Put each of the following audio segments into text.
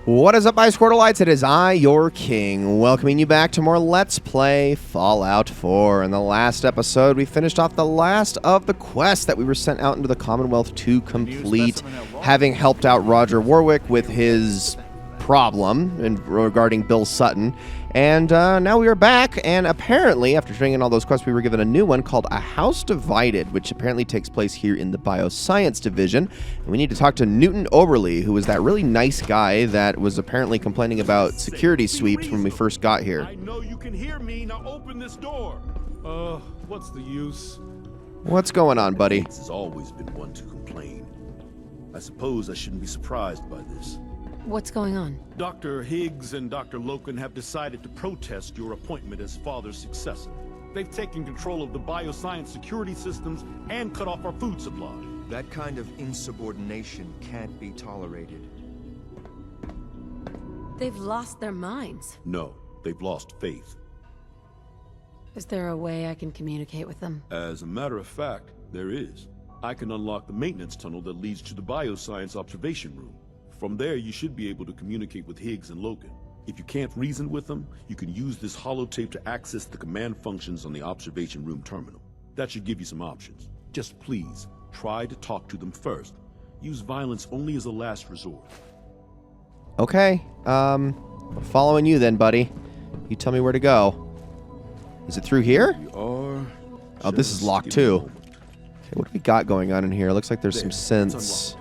What is up, my Squirtleites? It is I, your king, welcoming you back to more Let's Play Fallout 4. In the last episode, we finished off the last of the quests that we were sent out into the Commonwealth to complete, having helped out Roger Warwick with his problem regarding Bill Sutton. And now we are back, and apparently, after doing in all those quests, we were given a new one called A House Divided, which apparently takes place here in the Bioscience Division. And we need to talk to Newton Oberly, who was that really nice guy that was apparently complaining about security sweeps when we first got here. I know you can hear me. Now open this door. What's the use? What's going on, buddy? Higgs has always been one to complain. I suppose I shouldn't be surprised by this. What's going on? Dr. Higgs and Dr. Loken have decided to protest your appointment as father's successor. They've taken control of the bioscience security systems and cut off our food supply. That kind of insubordination can't be tolerated. They've lost their minds. No, they've lost faith. Is there a way I can communicate with them? As a matter of fact, there is. I can unlock the maintenance tunnel that leads to the bioscience observation room. From there, you should be able to communicate with Higgs and Logan. If you can't reason with them, you can use this holotape to access the command functions on the observation room terminal. That should give you some options. Just please, try to talk to them first. Use violence only as a last resort. Okay, we're following you then, buddy. You tell me where to go. Is it through here? Oh, this is locked too. Okay, what do we got going on in here? Looks like there's some synths.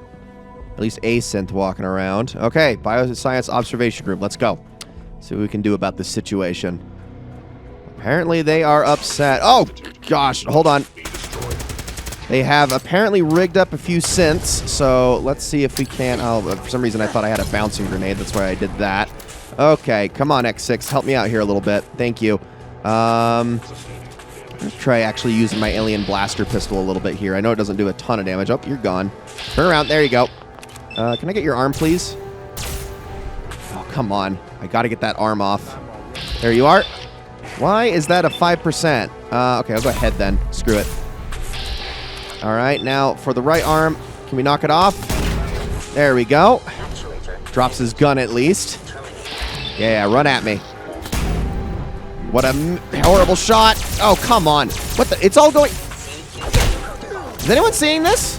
At least a synth walking around. Okay, Bioscience Observation Group. Let's go. See what we can do about this situation. Apparently they are upset. Oh, gosh. Hold on. They have apparently rigged up a few synths, so let's see if we can... Oh, for some reason I thought I had a bouncing grenade. That's why I did that. Okay, come on, X6. Help me out here a little bit. Thank you. Let's try actually using my alien blaster pistol a little bit here. I know it doesn't do a ton of damage. Oh, you're gone. Turn around. There you go. Can I get your arm, please? Oh, come on. I gotta get that arm off. There you are. Why is that a 5%? Okay, I'll go ahead then. Screw it. All right, now for the right arm, can we knock it off? There we go. Drops his gun at least. Yeah, run at me. What a horrible shot. Oh, come on. What the? It's all going... Is anyone seeing this?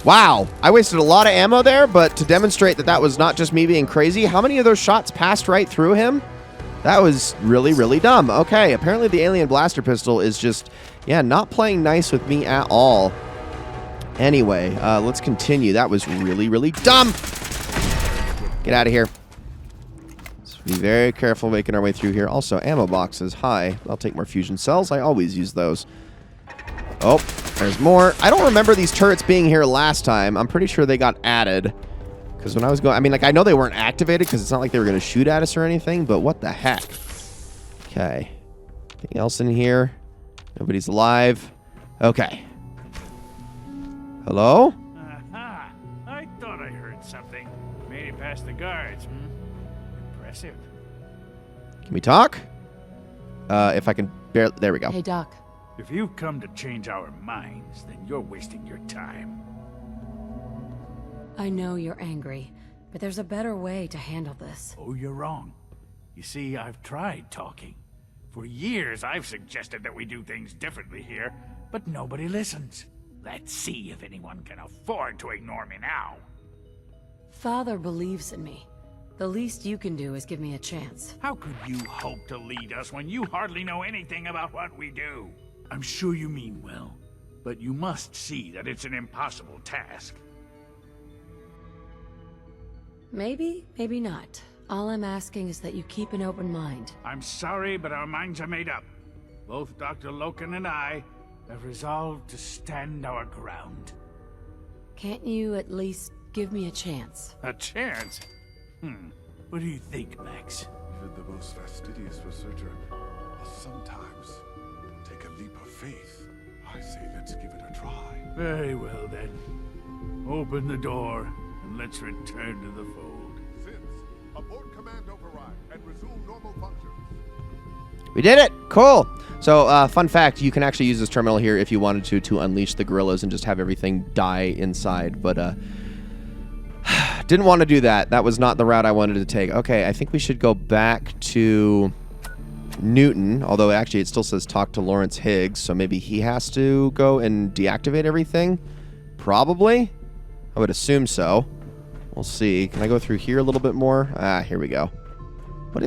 Wow, I wasted a lot of ammo there, but to demonstrate that that was not just me being crazy, how many of those shots passed right through him? That was really, really dumb. Okay, apparently the alien blaster pistol is just, yeah, not playing nice with me at all. Anyway, let's continue. That was really, really dumb. Get out of here. Let's be very careful making our way through here. Also, ammo boxes. Hi. I'll take more fusion cells. I always use those. Oh, there's more. I don't remember these turrets being here last time. I'm pretty sure they got added. Because when I was going... I mean, like, I know they weren't activated because it's not like they were going to shoot at us or anything, but what the heck? Okay. Anything else in here? Nobody's alive. Okay. Hello? Aha! I thought I heard something. Made it past the guards, Impressive. Can we talk? If I can barely... There we go. Hey, Doc. If you've come to change our minds, then you're wasting your time. I know you're angry, but there's a better way to handle this. Oh, you're wrong. You see, I've tried talking. For years, I've suggested that we do things differently here, but nobody listens. Let's see if anyone can afford to ignore me now. Father believes in me. The least you can do is give me a chance. How could you hope to lead us when you hardly know anything about what we do? I'm sure you mean well, but you must see that it's an impossible task. Maybe, maybe not. All I'm asking is that you keep an open mind. I'm sorry, but our minds are made up. Both Dr. Loken and I have resolved to stand our ground. Can't you at least give me a chance? A chance? What do you think, Max? Even the most fastidious researcher must sometimes take a leap of faith. I say let's give it a try. Very well, then. Open the door, and let's return to the fold. Synths, abort command override and resume normal functions. We did it! Cool! So, fun fact, you can actually use this terminal here if you wanted to unleash the gorillas and just have everything die inside, but, Didn't want to do that. That was not the route I wanted to take. Okay, I think we should go back to Newton, although actually it still says talk to Lawrence Higgs, so maybe he has to go and deactivate everything? Probably? I would assume so. We'll see. Can I go through here a little bit more? Ah, here we go.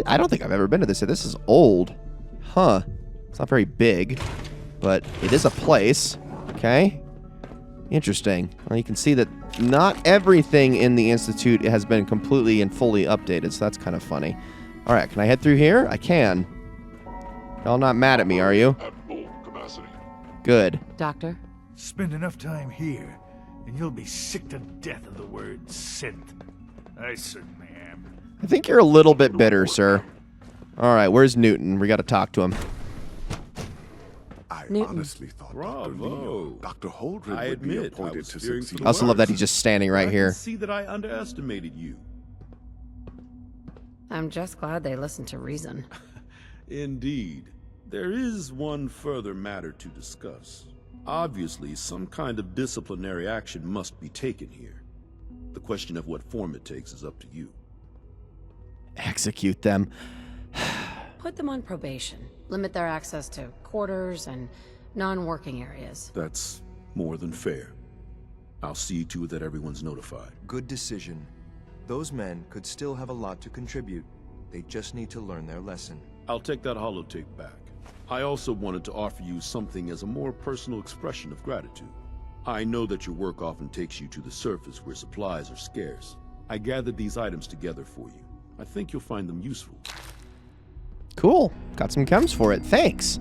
I don't think I've ever been to this. This is old. Huh. It's not very big, but it is a place. Okay. Interesting. Well, you can see that not everything in the Institute has been completely and fully updated, so that's kind of funny. All right, can I head through here? I can. Y'all not mad at me, are you? At full capacity. Good. Doctor? Spend enough time here, and you'll be sick to death of the word synth. I certainly am. I think you're a little bit bitter, sir. All right, where's Newton? We got to talk to him. I Newton. honestly thought Bravo. Dr. Holdred I would be admit, I appointed was to steering succeed. for I also love that worse. he's just standing right I here. can see that I underestimated you. I'm just glad they listened to reason. Indeed. There is one further matter to discuss. Obviously, some kind of disciplinary action must be taken here. The question of what form it takes is up to you. Execute them. Put them on probation. Limit their access to quarters and non-working areas. That's more than fair. I'll see to it that everyone's notified. Good decision. Those men could still have a lot to contribute. They just need to learn their lesson. I'll take that holotape back. I also wanted to offer you something as a more personal expression of gratitude. I know that your work often takes you to the surface where supplies are scarce. I gathered these items together for you. I think you'll find them useful. Cool. Got some chems for it. Thanks.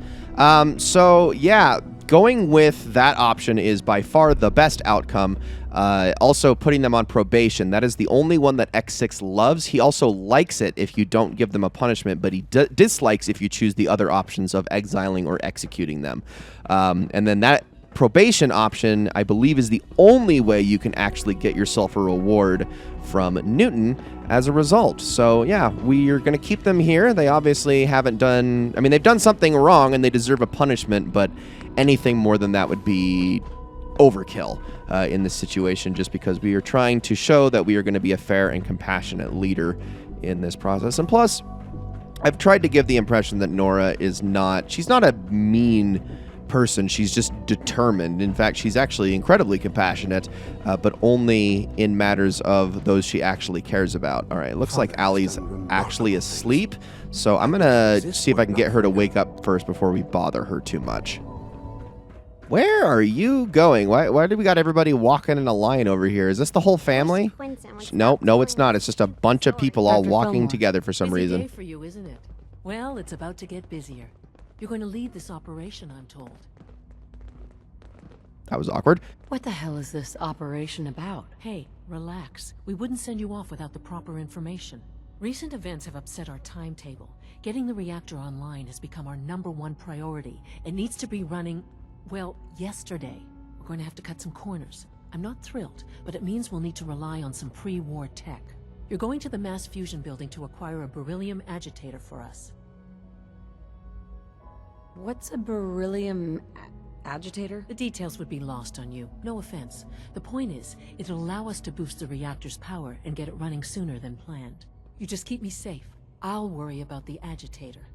So, yeah, going with that option is by far the best outcome. Also, putting them on probation. That is the only one that X6 loves. He also likes it if you don't give them a punishment, but he dislikes if you choose the other options of exiling or executing them. And then that probation option, I believe, is the only way you can actually get yourself a reward from Newton as a result. So yeah, we are going to keep them here. They obviously haven't done, I mean, they've done something wrong and they deserve a punishment, but anything more than that would be overkill in this situation, just because we are trying to show that we are going to be a fair and compassionate leader in this process. And plus, I've tried to give the impression that Nora is not, she's not a mean person. She's just determined. In fact, she's actually incredibly compassionate, but only in matters of those she actually cares about. All right, it looks like Allie's actually asleep, so I'm gonna see if I can get her to wake up first before we bother her too much. Where are you going? Why do we got everybody walking in a line over here? Is this the whole family? No, it's not. It's just a bunch of people all Dr. walking Fillmore. together for some Busy reason. day for you, isn't it? Well, it's about to get busier. You're going to lead this operation, I'm told. That was awkward. What the hell is this operation about? Hey, relax. We wouldn't send you off without the proper information. Recent events have upset our timetable. Getting the reactor online has become our #1 priority. It needs to be running, well, yesterday. We're going to have to cut some corners. I'm not thrilled, but it means we'll need to rely on some pre-war tech. You're going to the mass fusion building to acquire a beryllium agitator for us. What's a beryllium agitator? The details would be lost on you. No offense. The point is, it'll allow us to boost the reactor's power and get it running sooner than planned. You just keep me safe. I'll worry about the agitator.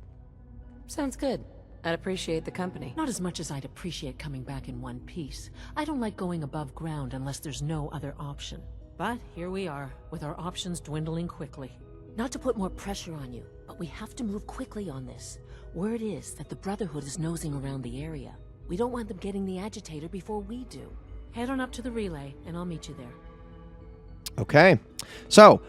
Sounds good. I'd appreciate the company. Not as much as I'd appreciate coming back in one piece. I don't like going above ground unless there's no other option. But here we are, with our options dwindling quickly. Not to put more pressure on you, but we have to move quickly on this. Word is that the Brotherhood is nosing around the area. We don't want them getting the agitator before we do. Head on up to the relay, and I'll meet you there. Okay, so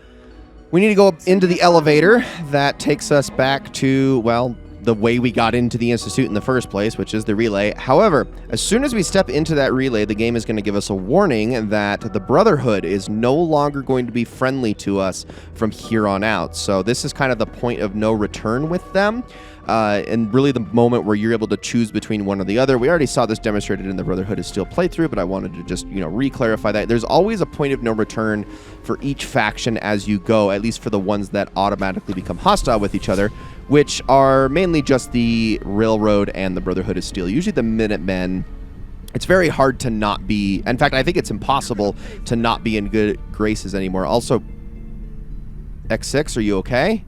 we need to go into the elevator that takes us back to, well, the way we got into the Institute in the first place, which is the relay. However, as soon as we step into that relay, the game is going to give us a warning that the Brotherhood is no longer going to be friendly to us from here on out. So this is kind of the point of no return with them. And really the moment where you're able to choose between one or the other. We already saw this demonstrated in the Brotherhood of Steel playthrough, but I wanted to just, re-clarify that. There's always a point of no return for each faction as you go, at least for the ones that automatically become hostile with each other, which are mainly just the Railroad and the Brotherhood of Steel. Usually the Minutemen It's very hard to not be... In fact, I think it's impossible to not be in good graces anymore. Also, X6, are you okay?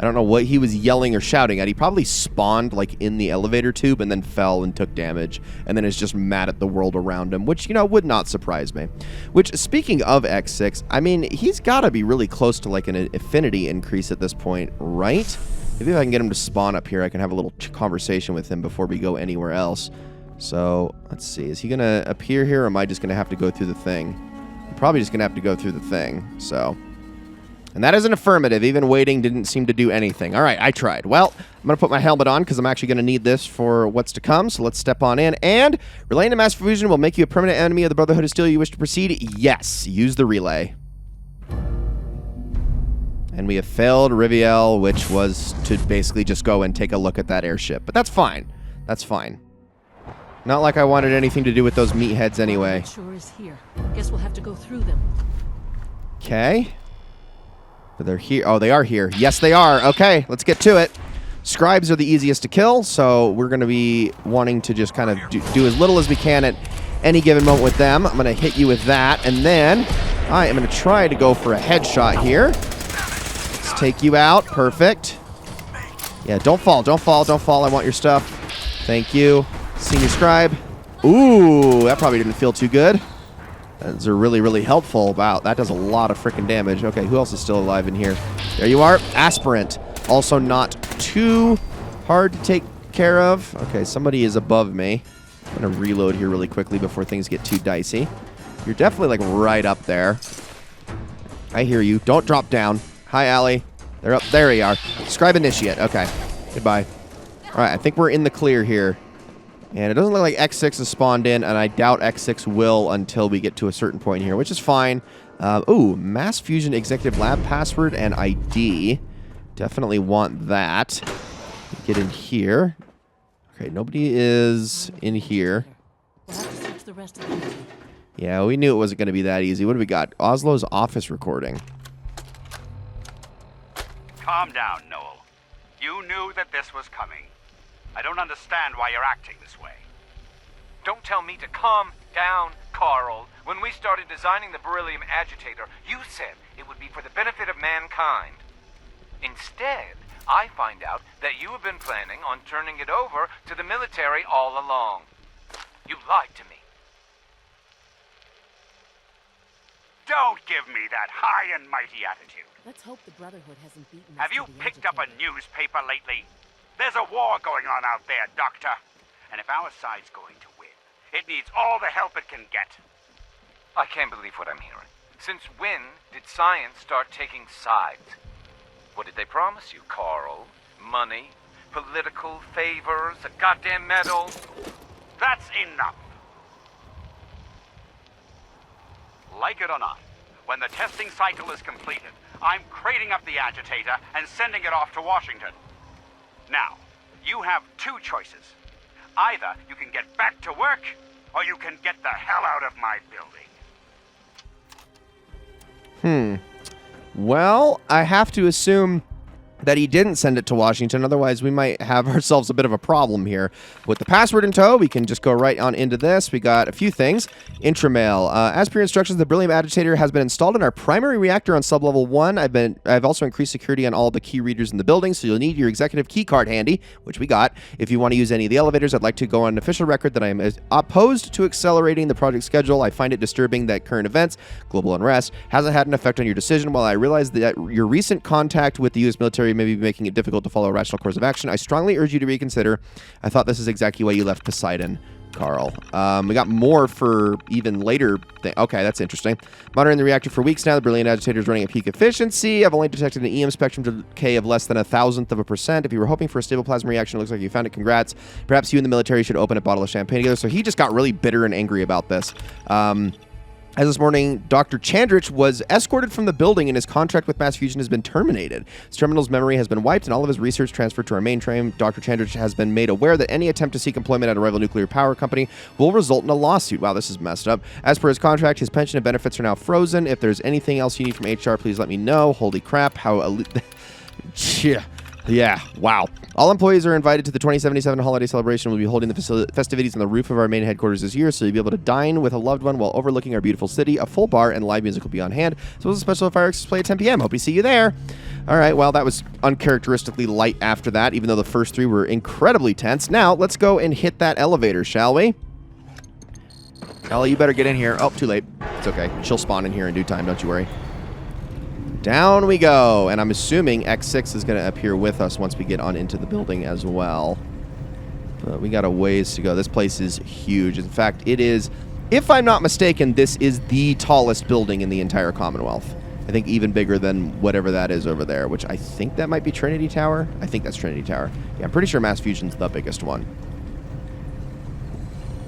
I don't know what he was yelling or shouting at. He probably spawned, like, in the elevator tube and then fell and took damage. And then is just mad at the world around him, which, you know, would not surprise me. Which, speaking of X6, I mean, he's got to be really close to, like, an affinity increase at this point, right? Maybe if I can get him to spawn up here, I can have a little conversation with him before we go anywhere else. So, let's see. Is he going to appear here, or am I just going to have to go through the thing? I'm probably just going to have to go through the thing, so... And that is an affirmative. Even waiting didn't seem to do anything. All right, I tried. Well, I'm going to put my helmet on because I'm actually going to need this for what's to come. So let's step on in. And relaying to mass fusion will make you a permanent enemy of the Brotherhood of Steel. You wish to proceed? Yes. Use the relay. And we have failed Riviel, which was to basically just go and take a look at that airship. But that's fine. That's fine. Not like I wanted anything to do with those meatheads anyway. Sure is here. Guess we'll have to go through them. Okay. They're here. Oh, they are here. Yes, they are. Okay, let's get to it. Scribes are the easiest to kill, so we're going to be wanting to just kind of do as little as we can at any given moment with them. I'm going to hit you with that, and then I am going to try to go for a headshot here. Let's take you out. Perfect. Yeah, don't fall. Don't fall. Don't fall. I want your stuff. Thank you. Senior Scribe. Ooh, that probably didn't feel too good. Those are really, really helpful. Wow, that does a lot of freaking damage. Okay, who else is still alive in here? There you are. Aspirant. Also not too hard to take care of. Okay, somebody is above me. I'm going to reload here really quickly before things get too dicey. You're definitely, like, right up there. I hear you. Don't drop down. Hi, Allie. They're up. There you are. Scribe Initiate. Okay. Goodbye. All right, I think we're in the clear here. And it doesn't look like X6 has spawned in, and I doubt X6 will until we get to a certain point here, which is fine. Ooh, Mass Fusion Executive Lab password and ID. Definitely want that. Get in here. Okay, nobody is in here. We'll have to search the rest of the building. Yeah, we knew it wasn't going to be that easy. What do we got? Oslo's office recording. Calm down, Noel. You knew that this was coming. I don't understand why you're acting this way. Don't tell me to calm down, Carl. When we started designing the beryllium agitator, you said it would be for the benefit of mankind. Instead, I find out that you have been planning on turning it over to the military all along. You lied to me. Don't give me that high and mighty attitude. Let's hope the Brotherhood hasn't beaten us. Have you to the picked up a Agitator. newspaper lately? There's a war going on out there, Doctor. And if our side's going to win, it needs all the help it can get. I can't believe what I'm hearing. Since when did science start taking sides? What did they promise you, Carl? Money? Political favors? A goddamn medal? That's enough. Like it or not, when the testing cycle is completed, I'm crating up the agitator and sending it off to Washington. Now, you have two choices. Either you can get back to work, or you can get the hell out of my building. Well, I have to assume that he didn't send it to Washington. Otherwise, we might have ourselves a bit of a problem here. With the password in tow, we can just go right on into this. We got a few things. Intramail. As per your instructions, the beryllium agitator has been installed in our primary reactor on sublevel 1. I've also increased security on all the key readers in the building, so you'll need your executive key card handy, which we got. If you want to use any of the elevators, I'd like to go on an official record that I am opposed to accelerating the project schedule. I find it disturbing that current events, global unrest, hasn't had an effect on your decision. While I realize that your recent contact with the U.S. military may be making it difficult to follow a rational course of action, I strongly urge you to reconsider. I thought this is exactly why you left Poseidon, Carl. We got more for even later. Okay, that's interesting. Monitoring the reactor for weeks now. The brilliant agitator is running at peak efficiency. I've only detected an EM spectrum decay of less than 1,000%. If you were hoping for a stable plasma reaction, it looks like you found it. Congrats. Perhaps you and the military should open a bottle of champagne together. So he just got really bitter and angry about this. As this morning, Dr. Chandrich was escorted from the building and his contract with Mass Fusion has been terminated. His terminal's memory has been wiped and all of his research transferred to our mainframe. Dr. Chandrich has been made aware that any attempt to seek employment at a rival nuclear power company will result in a lawsuit. Wow, this is messed up. As per his contract, his pension and benefits are now frozen. If there's anything else you need from HR, please let me know. Holy crap, how... Yeah, wow. All employees are invited to the 2077 holiday celebration. We'll be holding the festivities on the roof of our main headquarters this year, so you'll be able to dine with a loved one while overlooking our beautiful city. A full bar and live music will be on hand, as well as a special fireworks display at 10 p.m. Hope we see you there. All right, well, that was uncharacteristically light after that, even though the first 3 were incredibly tense. Now, let's go and hit that elevator, shall we? Ellie, you better get in here. Oh, too late. It's okay. She'll spawn in here in due time, don't you worry. Down we go, and I'm assuming X6 is going to appear with us once we get on into the building as well. But we got a ways to go. This place is huge. In fact, it is, if I'm not mistaken, this is the tallest building in the entire Commonwealth. I think even bigger than whatever that is over there, which I think that might be Trinity Tower. I think that's Trinity Tower. Yeah, I'm pretty sure Mass Fusion's the biggest one.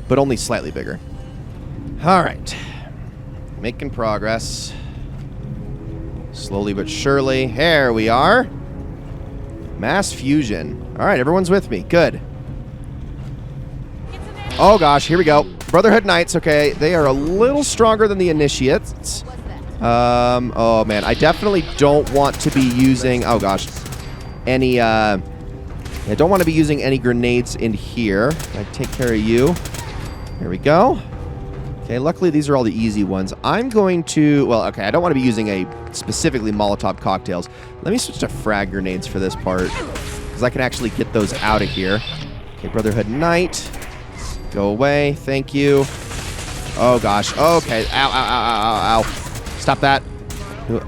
But only slightly bigger. All right. Making progress. Slowly but surely. Here we are. Mass Fusion. All right, everyone's with me. Good. Oh, gosh. Here we go. Brotherhood Knights. Okay, they are a little stronger than the Initiates. Oh, man. I definitely don't want to be using... Oh, gosh. Any... I don't want to be using any grenades in here. I take care of you. Here we go. Okay, luckily these are all the easy ones. I'm going to... Well, okay, I don't want to be using a specifically Molotov cocktails. Let me switch to frag grenades for this part, because I can actually get those out of here. Okay, Brotherhood Knight. Go away. Thank you. Oh, gosh. Okay. Ow, ow, ow, ow, ow, ow. Stop that.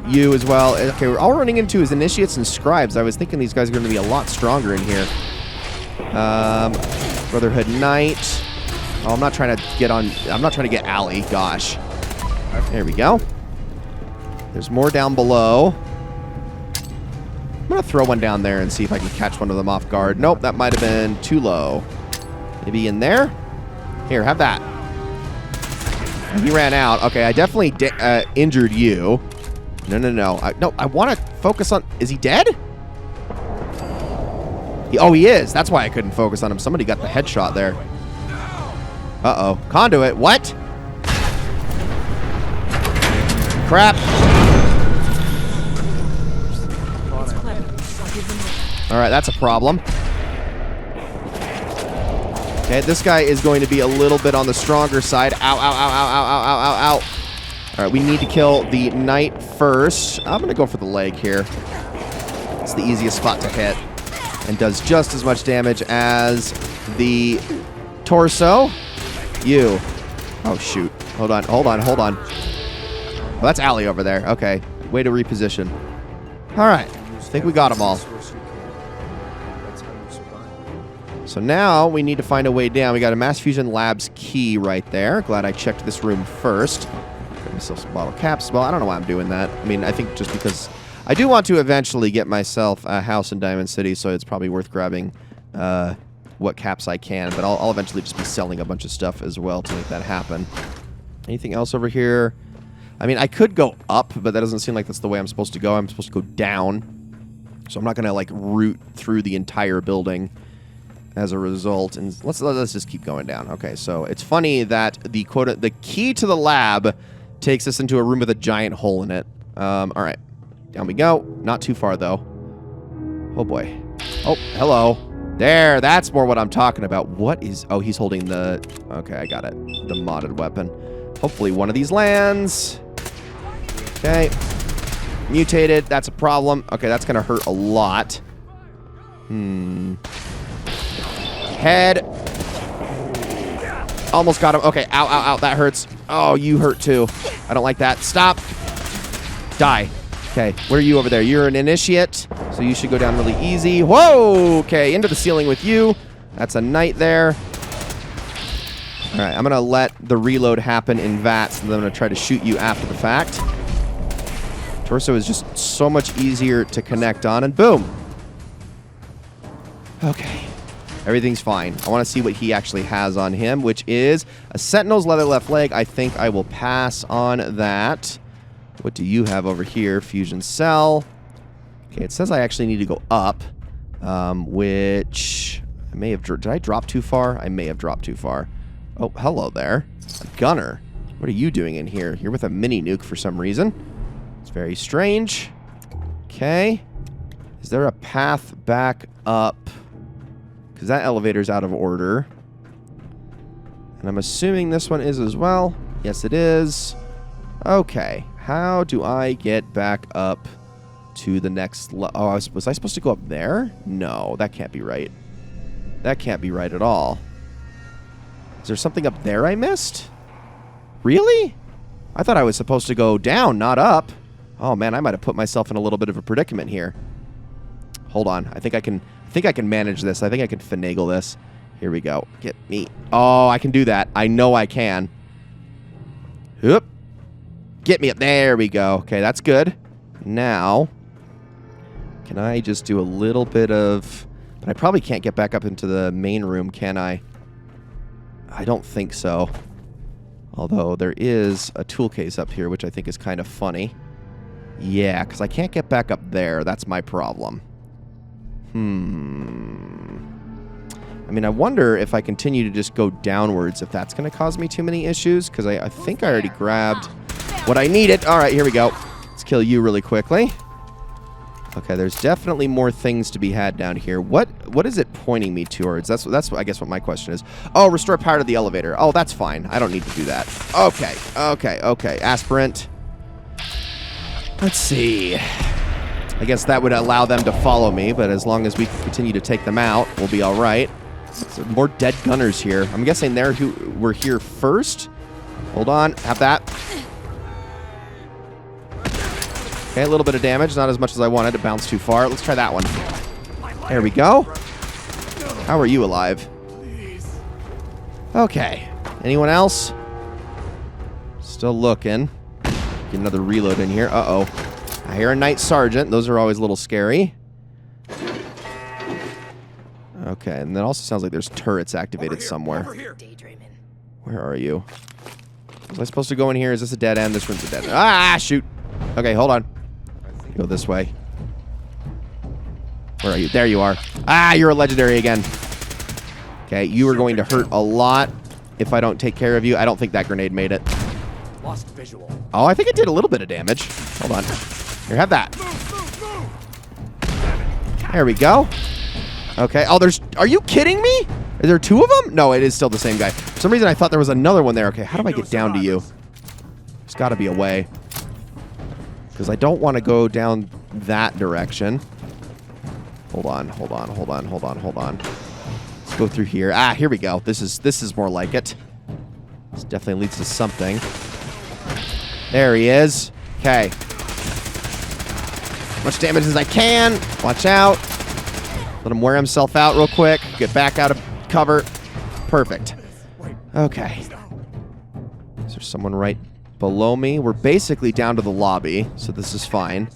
You as well. Okay, we're all running into is Initiates and Scribes. I was thinking these guys are going to be a lot stronger in here. Brotherhood Knight. Oh, I'm not trying to get on... I'm not trying to get Allie. Gosh. There we go. There's more down below. I'm going to throw one down there and see if I can catch one of them off guard. Nope, that might have been too low. Maybe in there? Here, have that. He ran out. Okay, I definitely injured you. No, no, no. I want to focus on... Is he dead? Oh, he is. That's why I couldn't focus on him. Somebody got the headshot there. Uh-oh. Conduit. What? Crap. Alright, that's a problem. Okay, this guy is going to be a little bit on the stronger side. Ow, ow, ow, ow, ow, ow, ow, ow, ow. Alright, we need to kill the knight first. I'm going to go for the leg here. It's the easiest spot to hit. And does just as much damage as the torso. You. Oh, shoot. Hold on, hold on, hold on. Well, that's Allie over there. Okay. Way to reposition. Alright. I think we got them all. So now we need to find a way down. We got a Mass Fusion Labs key right there. Glad I checked this room first. Got myself some bottle caps. Well, I don't know why I'm doing that. I mean, I think just because I do want to eventually get myself a house in Diamond City, so it's probably worth grabbing what caps I can. But I'll eventually just be selling a bunch of stuff as well to make that happen. Anything else over here? I mean, I could go up, but that doesn't seem like that's the way I'm supposed to go. I'm supposed to go down. So I'm not going to, like, root through the entire building as a result. And let's just keep going down. Okay, so it's funny that the key to the lab takes us into a room with a giant hole in it. All right. Down we go. Not too far, though. Oh, boy. Oh, hello. There, that's more what I'm talking about. What is... Oh, he's holding the... Okay, I got it. The modded weapon. Hopefully one of these lands. Okay. Mutated. That's a problem. Okay, that's going to hurt a lot. Head. Almost got him. Okay, ow, ow, ow. That hurts. Oh, you hurt too. I don't like that. Stop. Die. Okay, where are you over there? You're an initiate, so you should go down really easy. Whoa! Okay, into the ceiling with you. That's a knight there. All right, I'm going to let the reload happen in VATS, and then I'm going to try to shoot you after the fact. Torso is just so much easier to connect on, and boom. Okay. Everything's fine. I want to see what he actually has on him, which is a Sentinel's leather left leg. I think I will pass on that. What do you have over here? Fusion cell. Okay, it says I actually need to go up, which I may have... Did I drop too far? I may have dropped too far. Oh, hello there. A gunner. What are you doing in here? You're with a mini nuke for some reason. It's very strange. Okay. Is there a path back up? Because that elevator's out of order. And I'm assuming this one is as well. Yes, it is. Okay. How do I get back up to the next oh, was I supposed to go up there? No, that can't be right. That can't be right at all. Is there something up there I missed? Really? I thought I was supposed to go down, not up. Oh man, I might have put myself in a little bit of a predicament here. Hold on. I think I can manage this. I think I can finagle this. Here we go. Get me. Oh, I can do that. I know I can. Oop. Get me up. There we go. Okay, that's good. Now, can I just do a little bit of... But I probably can't get back up into the main room, can I? I don't think so. Although there is a tool case up here, which I think is kind of funny. Yeah, because I can't get back up there. That's my problem. I mean, I wonder if I continue to just go downwards, if that's going to cause me too many issues, because I think I already grabbed what I needed. All right, here we go. Let's kill you really quickly. Okay, there's definitely more things to be had down here. What is it pointing me towards? That's I guess what my question is. Oh, restore power to the elevator. Oh, that's fine. I don't need to do that. Okay. Aspirant. Let's see. I guess that would allow them to follow me, but as long as we continue to take them out, we'll be all right. So more dead gunners here. I'm guessing they're who were here first. Hold on. Have that. Okay, a little bit of damage. Not as much as I wanted. It bounced too far. Let's try that one. There we go. How are you alive? Okay. Anyone else? Still looking. Get another reload in here. Uh-oh. I hear a Night Sergeant. Those are always a little scary. Okay, and that also sounds like there's turrets activated somewhere. Where are you? Was I supposed to go in here? Is this a dead end? This room's a dead end. Ah, shoot. Okay, hold on. Go this way. Where are you? There you are. Ah, you're a legendary again. Okay, you are going to hurt a lot if I don't take care of you. I don't think that grenade made it. Lost visual. Oh, I think it did a little bit of damage. Hold on. Here, have that. There we go. Okay. Oh, are you kidding me? Are there two of them? No, it is still the same guy. For some reason, I thought there was another one there. Okay, how do I get down to you? There's got to be a way. Because I don't want to go down that direction. Hold on. Let's go through here. Ah, here we go. This is more like it. This definitely leads to something. There he is. Okay. As much damage as I can. Watch out. Let him wear himself out real quick. Get back out of cover. Perfect. Okay. Is there someone right below me? We're basically down to the lobby, so this is fine.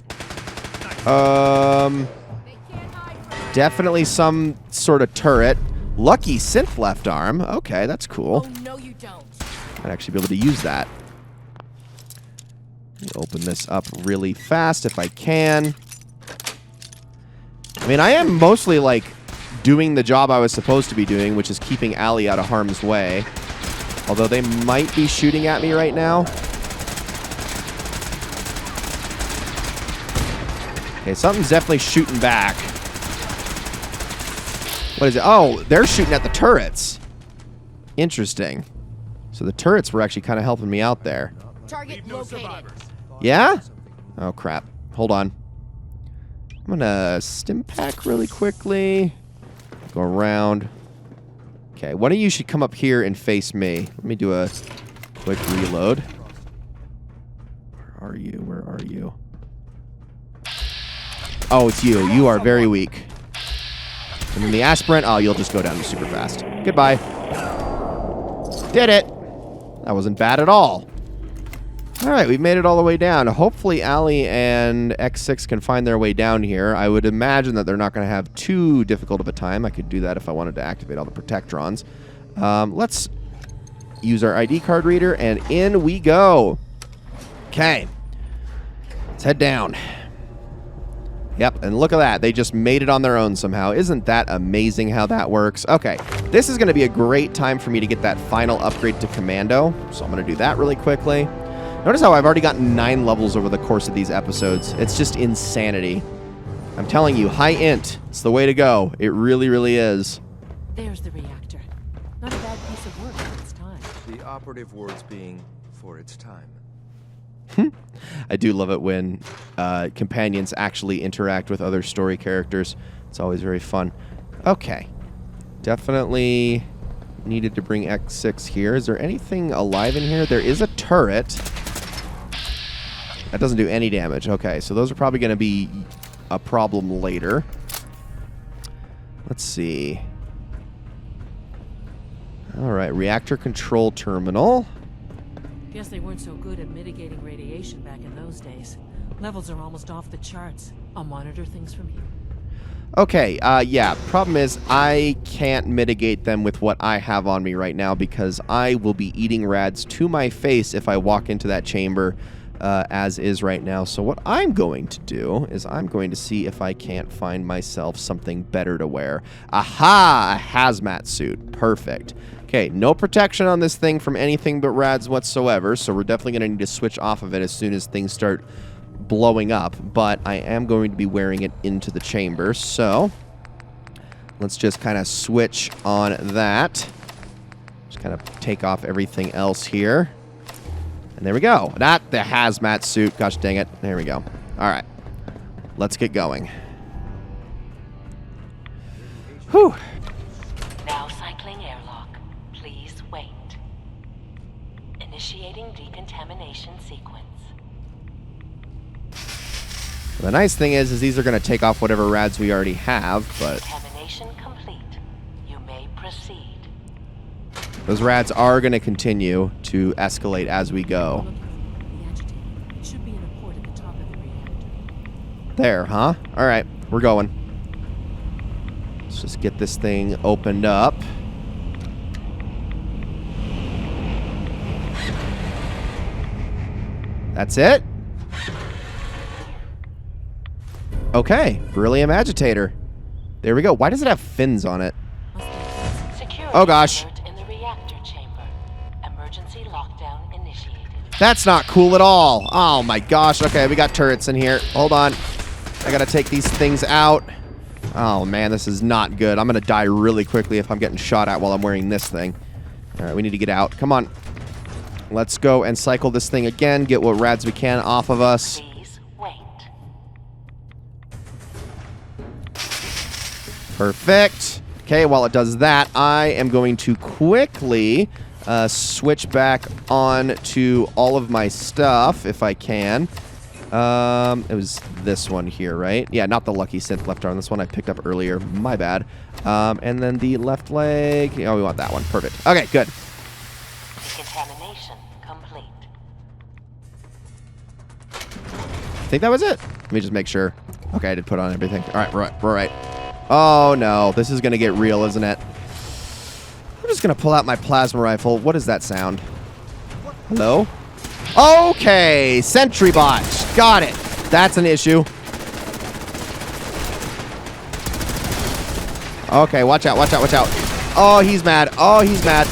Definitely some sort of turret. Lucky synth left arm. Okay, that's cool. Oh, no, you don't. I'd actually be able to use that. Open this up really fast if I can. I mean, I am mostly, like, doing the job I was supposed to be doing, which is keeping Allie out of harm's way. Although they might be shooting at me right now. Okay, something's definitely shooting back. What is it? Oh, they're shooting at the turrets. Interesting. So the turrets were actually kind of helping me out there. Target located. Yeah? Oh, crap. Hold on. I'm going to stim pack really quickly. Go around. Okay, one of you should come up here and face me. Let me do a quick reload. Where are you? Where are you? Oh, it's you. You are very weak. And then the aspirant, oh, you'll just go down super fast. Goodbye. Did it. That wasn't bad at all. All right, we've made it all the way down. Hopefully, Allie and X6 can find their way down here. I would imagine that they're not going to have too difficult of a time. I could do that if I wanted to activate all the protectrons. Let's use our ID card reader, and in we go. Okay. Let's head down. Yep, and look at that. They just made it on their own somehow. Isn't that amazing how that works? Okay, this is going to be a great time for me to get that final upgrade to Commando, so I'm going to do that really quickly. Notice how I've already gotten 9 levels over the course of these episodes. It's just insanity. I'm telling you, high int. It's the way to go. It really, really is. There's the reactor. Not a bad piece of work for its time. The operative words being for its time. I do love it when companions actually interact with other story characters. It's always very fun. Okay. Definitely needed to bring X6 here. Is there anything alive in here? There is a turret. That doesn't do any damage. Okay, so those are probably going to be a problem later. Let's see. All right, reactor control terminal. Guess they weren't so good at mitigating radiation back in those days. Levels are almost off the charts. I'll monitor things from here. Okay, yeah, problem is I can't mitigate them with what I have on me right now because I will be eating rads to my face if I walk into that chamber as is right now. So what I'm going to do is I'm going to see if I can't find myself something better to wear. Aha! A hazmat suit. Perfect. Okay, no protection on this thing from anything but rads whatsoever, so we're definitely going to need to switch off of it as soon as things start blowing up, but I am going to be wearing it into the chamber, so let's just kind of switch on that. Just kind of take off everything else here. And there we go. Not the hazmat suit. Gosh dang it. There we go. All right. Let's get going. Whew. Now cycling airlock. Please wait. Initiating decontamination sequence. The nice thing is these are going to take off whatever rads we already have, but Decontamination complete. You may proceed. those rads are going to continue to escalate as we go. The agitator. It should be in a port at the top of the reactor. There, huh? All right, we're going. Let's just get this thing opened up. That's it? Okay, beryllium agitator. There we go. Why does it have fins on it? Security Oh gosh. alert in the reactor chamber. Emergency lockdown initiated. That's not cool at all. Oh my gosh. Okay, we got turrets in here. Hold on. I gotta take these things out. Oh man, this is not good. I'm gonna die really quickly if I'm getting shot at while I'm wearing this thing. Alright, we need to get out. Come on. Let's go and cycle this thing again. Get what rads we can off of us. Please wait. Perfect. Okay, while it does that, I am going to quickly switch back on to all of my stuff, if I can. It was this one here, right? Yeah, not the Lucky Synth left arm. This one I picked up earlier. My bad. And then the left leg. Oh, we want that one. Perfect. Okay, good. Decontamination complete. I think that was it. Let me just make sure. Okay, I did put on everything. All right, we're right. Oh, no. This is going to get real, isn't it? I'm just going to pull out my plasma rifle. What is that sound? Hello? Okay, sentry bot. Got it. That's an issue. Okay, watch out, watch out, watch out. Oh, he's mad. Oh, he's mad.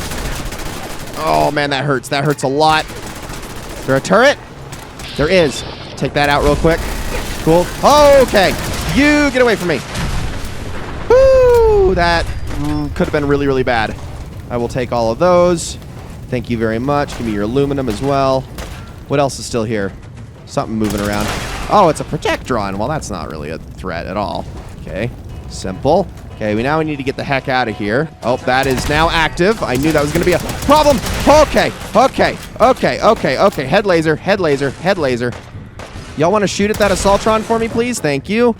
Oh, man, that hurts. That hurts a lot. Is there a turret? There is. Take that out real quick. Cool. Okay. You get away from me. Woo! That could have been really, really bad. I will take all of those. Thank you very much. Give me your aluminum as well. What else is still here? Something moving around. Oh, it's a Protectron. Well, that's not really a threat at all. Okay. Simple. Okay, we now need to get the heck out of here. Oh, that is now active. I knew that was going to be a problem. Okay. Okay. Okay. Okay. Okay. Head laser. Head laser. Head laser. Y'all want to shoot at that Assaultron for me, please? Thank you.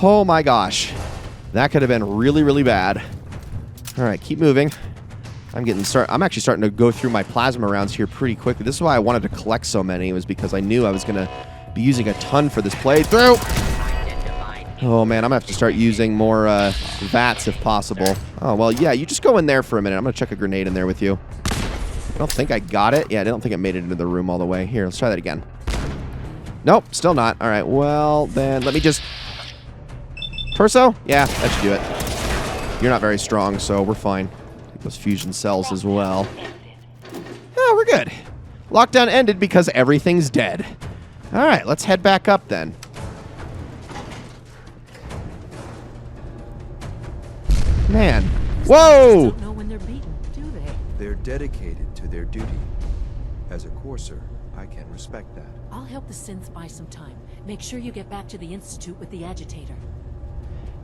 Oh, my gosh. That could have been really, really bad. All right, keep moving. I'm actually starting to go through my plasma rounds here pretty quickly. This is why I wanted to collect so many, was because I knew I was going to be using a ton for this playthrough. Oh, man, I'm going to have to start using more VATS if possible. Oh, well, yeah, you just go in there for a minute. I'm going to chuck a grenade in there with you. I don't think I got it. Yeah, I don't think it made it into the room all the way. Here, let's try that again. Nope, still not. All right, well, then let me just... Perso? Yeah, that should do it. You're not very strong, so we're fine. Take those fusion cells as well. Oh, we're good. Lockdown ended because everything's dead. All right, let's head back up then. Man. Whoa! Don't know when they're beaten, do they? They're dedicated to their duty. As a courser, I can respect that. I'll help the synths buy some time. Make sure you get back to the Institute with the Agitator.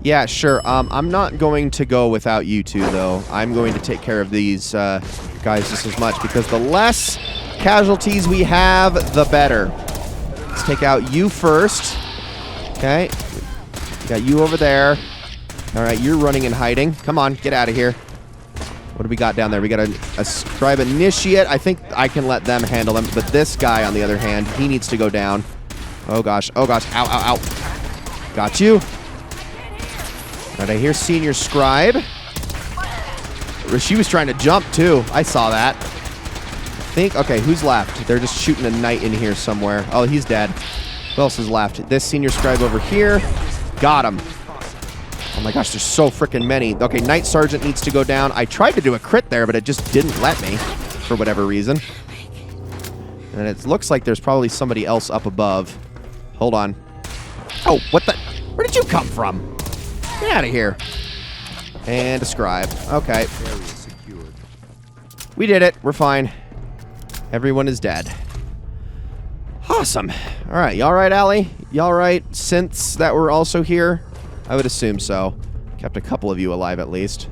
Yeah, sure. I'm not going to go without you two, though. I'm going to take care of these guys just as much, because the less casualties we have, the better. Let's take out you first. Okay. Got you over there. All right, you're running and hiding. Come on, get out of here. What do we got down there? We got a scribe initiate. I think I can let them handle them, but this guy, on the other hand, he needs to go down. Oh, gosh. Oh, gosh. Ow, ow, ow. Got you. All right, I hear senior scribe. She was trying to jump, too. I saw that. I think, okay, who's left? They're just shooting a knight in here somewhere. Oh, he's dead. Who else is left? This senior scribe over here. Got him. Oh my gosh, there's so freaking many. Okay, Knight Sergeant needs to go down. I tried to do a crit there, but it just didn't let me for whatever reason. And it looks like there's probably somebody else up above. Hold on. Oh, what the? Where did you come from? Get out of here. And a scribe. Okay. We did it. We're fine. Everyone is dead. Awesome. All right. Y'all right, Allie? Y'all right? Synths that were also here? I would assume so. Kept a couple of you alive at least.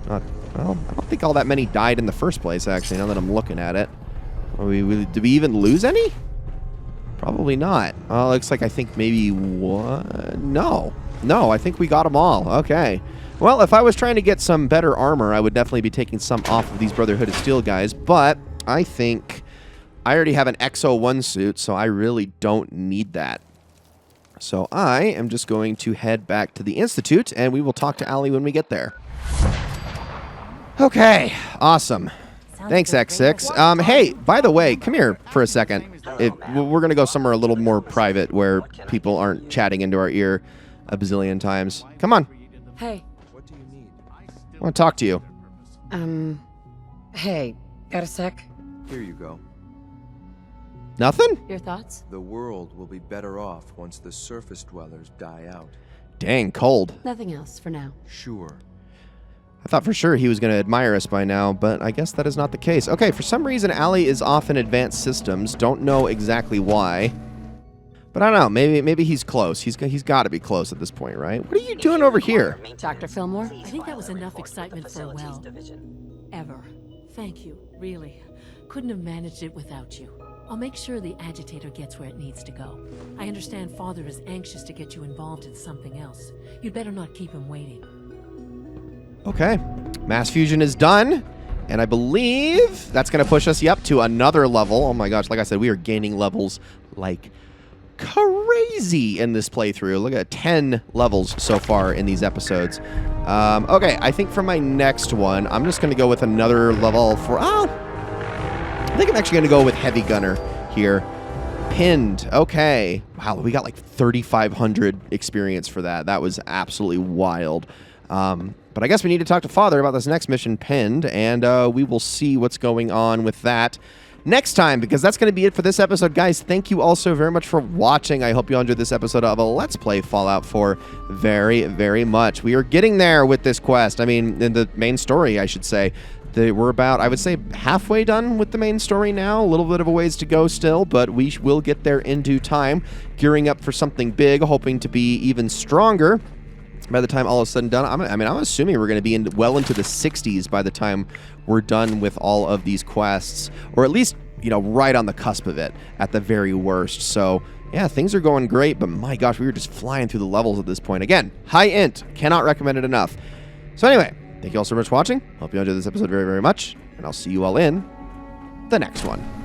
Well, I don't think all that many died in the first place, actually, now that I'm looking at it. Did we even lose any? Probably not. Oh, looks like I think maybe one. No, I think we got them all. Okay. Well, if I was trying to get some better armor, I would definitely be taking some off of these Brotherhood of Steel guys, but I think I already have an XO1 suit, so I really don't need that. So I am just going to head back to the Institute, and we will talk to Allie when we get there. Okay, awesome. Thanks, X6. Hey, by the way, come here for a second. We're going to go somewhere a little more private where people aren't chatting into our ear a bazillion times. Come on. Hey. What do you need? I want to talk to you. Hey, got a sec? Here you go. Nothing? Your thoughts? The world will be better off once the surface dwellers die out. Dang, cold. Nothing else for now. Sure. I thought for sure he was going to admire us by now, but I guess that is not the case. Okay, for some reason, Allie is off in advanced systems. Don't know exactly why. But I don't know. Maybe he's close. He's got to be close at this point, right? What are you doing over here? Dr. Fillmore? I think that was enough excitement for a while. Ever. Thank you, really. Couldn't have managed it without you. I'll make sure the Agitator gets where it needs to go. I understand Father is anxious to get you involved in something else. You'd better not keep him waiting. Okay. Mass fusion is done. And I believe that's going to push us, to another level. Oh my gosh, like I said, we are gaining levels like crazy in this playthrough. Look at 10 levels so far in these episodes. Okay, I think for my next one, I'm just going to go with another level for... I think I'm actually going to go with Heavy Gunner here. Pinned. Okay. Wow, we got like 3,500 experience for that. That was absolutely wild. But I guess we need to talk to Father about this next mission, Pinned, and we will see what's going on with that next time, because that's going to be it for this episode. Guys, thank you all so very much for watching. I hope you enjoyed this episode of Let's Play Fallout 4 very, very much. We are getting there with this quest. I mean, in the main story, I should say. We're about, I would say, halfway done with the main story now. A little bit of a ways to go still, but we will get there in due time. Gearing up for something big, hoping to be even stronger by the time all is said and done. I'm assuming we're going to be well into the 60s by the time we're done with all of these quests, or at least, right on the cusp of it at the very worst. So yeah, things are going great, but my gosh, we were just flying through the levels at this point. Again, high int, cannot recommend it enough. So anyway, thank you all so much for watching. Hope you enjoyed this episode very, very much, and I'll see you all in the next one.